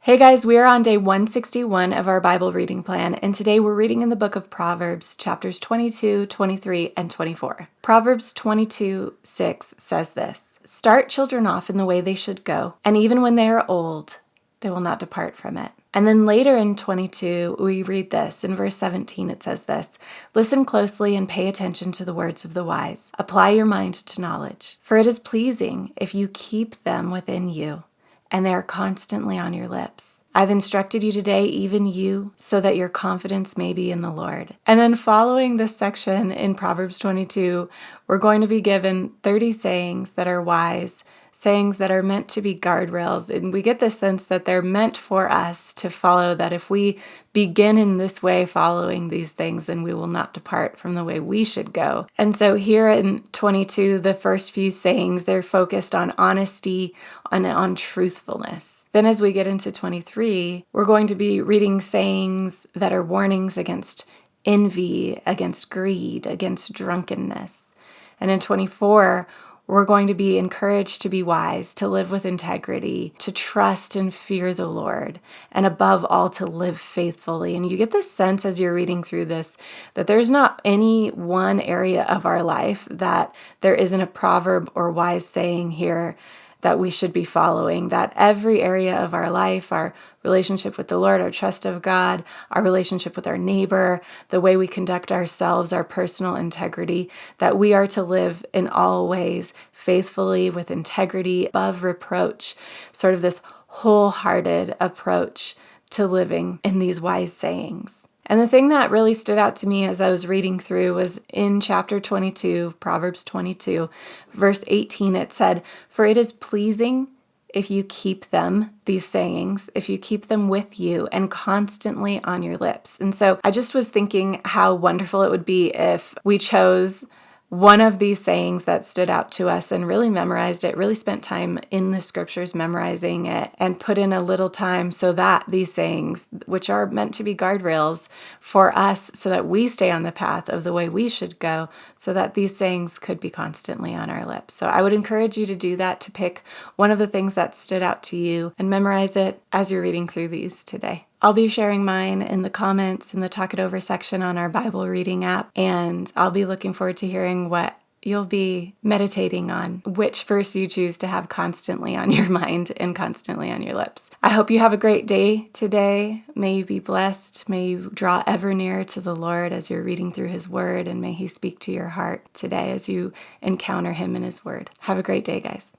Hey guys, we are on day 161 of our Bible reading plan, and today we're reading in the book of Proverbs, chapters 22, 23, and 24. Proverbs 22:6 says this: "Start children off in the way they should go, and even when they are old, they will not depart from it." And then later in 22, we read this. In verse 17, it says this: "Listen closely and pay attention to the words of the wise. Apply your mind to knowledge, for it is pleasing if you keep them within you, and they are constantly on your lips. I've instructed you today, even you, so that your confidence may be in the Lord." And then following this section in Proverbs 22, we're going to be given 30 sayings that are wise, sayings that are meant to be guardrails. And we get the sense that they're meant for us to follow, that if we begin in this way following these things, then we will not depart from the way we should go. And so here in 22, the first few sayings, they're focused on honesty, on truthfulness. Then as we get into 23, we're going to be reading sayings that are warnings against envy, against greed, against drunkenness. And in 24, we're going to be encouraged to be wise, to live with integrity, to trust and fear the Lord, and above all, to live faithfully. And you get this sense as you're reading through this that there's not any one area of our life that there isn't a proverb or wise saying here that we should be following, that every area of our life, our relationship with the Lord, our trust of God, our relationship with our neighbor, the way we conduct ourselves, our personal integrity, that we are to live in all ways faithfully, with integrity, above reproach, sort of this wholehearted approach to living in these wise sayings. And the thing that really stood out to me as I was reading through was in chapter 22, Proverbs 22, verse 18, it said, "For it is pleasing if you keep them," these sayings, "if you keep them with you and constantly on your lips." And so I just was thinking how wonderful it would be if we chose one of these sayings that stood out to us and really memorized it, really spent time in the scriptures memorizing it, and put in a little time so that these sayings, which are meant to be guardrails for us so that we stay on the path of the way we should go, so that these sayings could be constantly on our lips. So I would encourage you to do that, to pick one of the things that stood out to you and memorize it as you're reading through these today. I'll be sharing mine in the comments in the Talk It Over section on our Bible reading app, and I'll be looking forward to hearing what you'll be meditating on, which verse you choose to have constantly on your mind and constantly on your lips. I hope you have a great day today. May you be blessed. May you draw ever nearer to the Lord as you're reading through His Word, and may He speak to your heart today as you encounter Him in His Word. Have a great day, guys.